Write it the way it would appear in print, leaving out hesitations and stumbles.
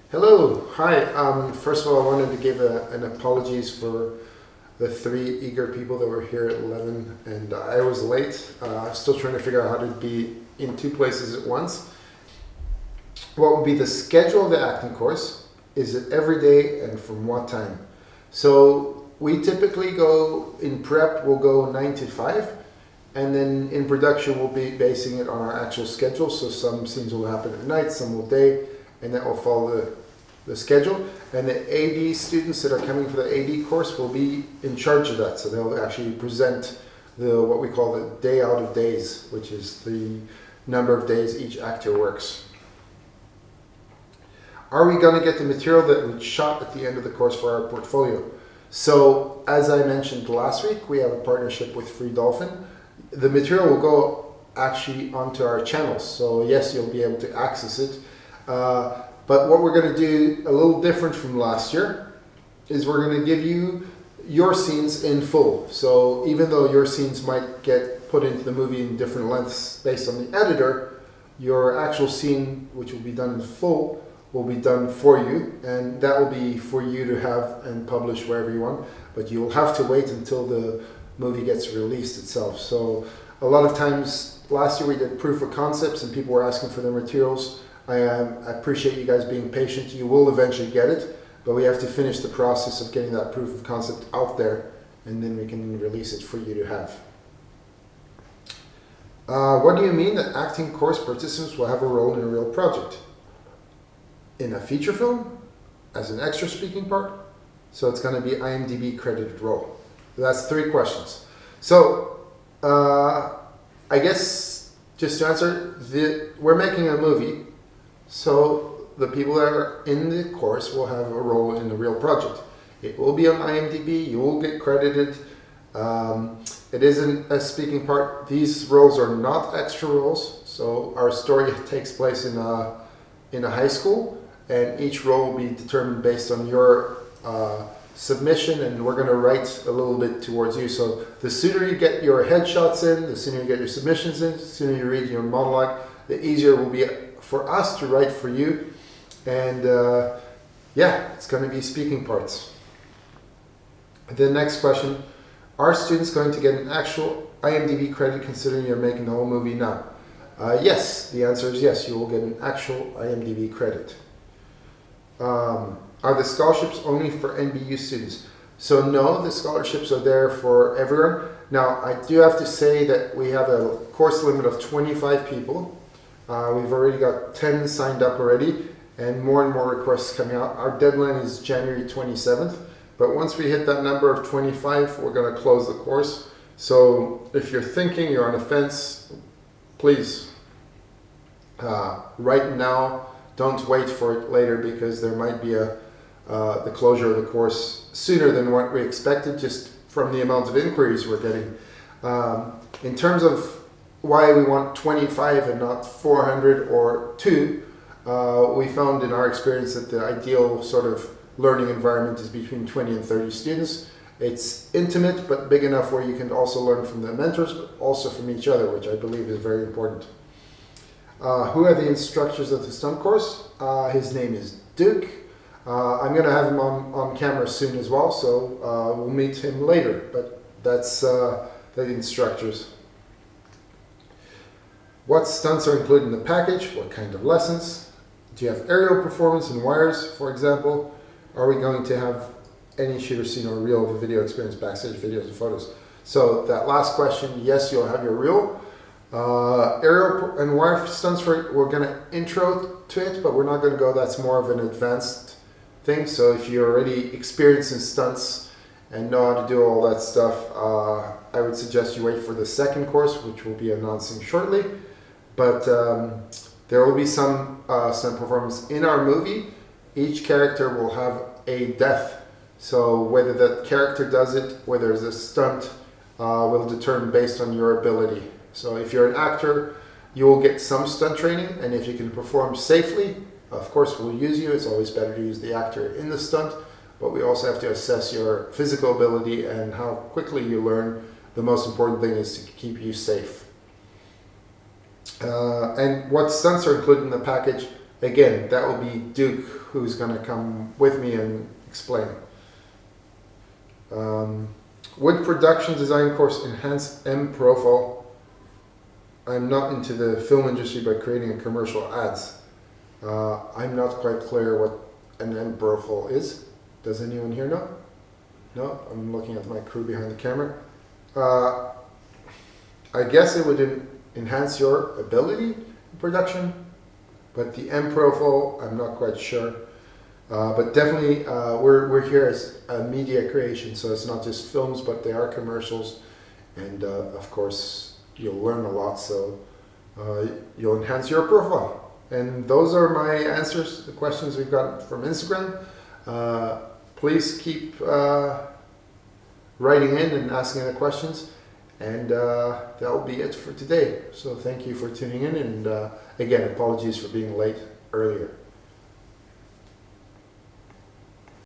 Hello, hi. First of all, I wanted to give an apologies for the three eager people that were here at 11, and I was late. I'm still trying to figure out how to be in two places at once. What would be the schedule of the acting course? Is it every day and from what time? So we typically go in prep, we'll go 9 to 5, and then in production we'll be basing it on our actual schedule. So some scenes will happen at night, some will day, and that will follow the schedule. And the AD students that are coming for the AD course will be in charge of that. So they'll actually present what we call the day out of days, which is the number of days each actor works. Are we going to get the material that we shot at the end of the course for our portfolio? So as I mentioned last week, we have a partnership with Free Dolphin. The material will go actually onto our channels. So yes, you'll be able to access it. But what we're going to do a little different from last year is we're going to give you your scenes in full. So even though your scenes might get put into the movie in different lengths based on the editor, your actual scene, which will be done in full, will be done for you, and that will be for you to have and publish wherever you want, but you'll have to wait until the movie gets released itself. So a lot of times, last year we did proof of concepts and people were asking for their materials. I appreciate you guys being patient. You will eventually get it, but we have to finish the process of getting that proof of concept out there, and then we can release it for you to have. What do you mean that acting course participants will have a role in a real project? In a feature film, as an extra speaking part, so it's going to be IMDb credited role. That's 3 questions. So I guess just to answer, we're making a movie, so the people that are in the course will have a role in the real project. It will be on IMDb, you will get credited. It isn't a speaking part. These roles are not extra roles, so our story takes place in a high school, and each role will be determined based on your submission, and we're going to write a little bit towards you. So the sooner you get your headshots in, the sooner you get your submissions in, the sooner you read your monologue, the easier it will be for us to write for you. And yeah, it's going to be speaking parts. The next question, are students going to get an actual IMDb credit considering you're making the whole movie now? Yes, the answer is yes, you will get an actual IMDb credit. Are the scholarships only for NBU students? So no, the scholarships are there for everyone. Now, I do have to say that we have a course limit of 25 people. We've already got 10 signed up already, and more requests coming out. Our deadline is January 27th, but once we hit that number of 25, we're going to close the course. So if you're thinking, you're on the fence, please, right now, don't wait for it later, because there might be the closure of the course sooner than what we expected, just from the amount of inquiries we're getting. In terms of why we want 25 and not 400 or 2, we found in our experience that the ideal sort of learning environment is between 20 and 30 students. It's intimate, but big enough where you can also learn from the mentors, but also from each other, which I believe is very important. Who are the instructors of the stunt course? His name is Duke. I'm going to have him on camera soon as well, so we'll meet him later, but that's the instructors. What stunts are included in the package? What kind of lessons? Do you have aerial performance and wires, for example? Are we going to have any shooter scene or reel of a video experience, backstage videos and photos? So that last question, yes, you'll have your reel. Aerial and wire stunts, we're going to intro to it, but we're not going to go, that's more of an advanced thing. So if you're already experienced in stunts and know how to do all that stuff, I would suggest you wait for the second course, which we'll be announcing shortly. But there will be some stunt performance in our movie. Each character will have a death. So whether that character does it, whether it's a stunt, will determine based on your ability. So if you're an actor, you will get some stunt training, and if you can perform safely, of course we'll use you. It's always better to use the actor in the stunt, but we also have to assess your physical ability and how quickly you learn. The most important thing is to keep you safe. And what stunts are included in the package? again, that will be Duke who's going to come with me and explain. Would production design course enhance M profile? I'm not into the film industry by creating a commercial ads. I'm not quite clear what an M profile is. Does anyone here know? No? I'm looking at my crew behind the camera. I guess it would enhance your ability in production, but the M profile, I'm not quite sure. But definitely, we're here as a media creation, so it's not just films, but they are commercials, and of course, you'll learn a lot, so you'll enhance your profile. And those are my answers to the questions we've got from Instagram. Please keep writing in and asking the questions, and that'll be it for today. So thank you for tuning in, and again, apologies for being late earlier.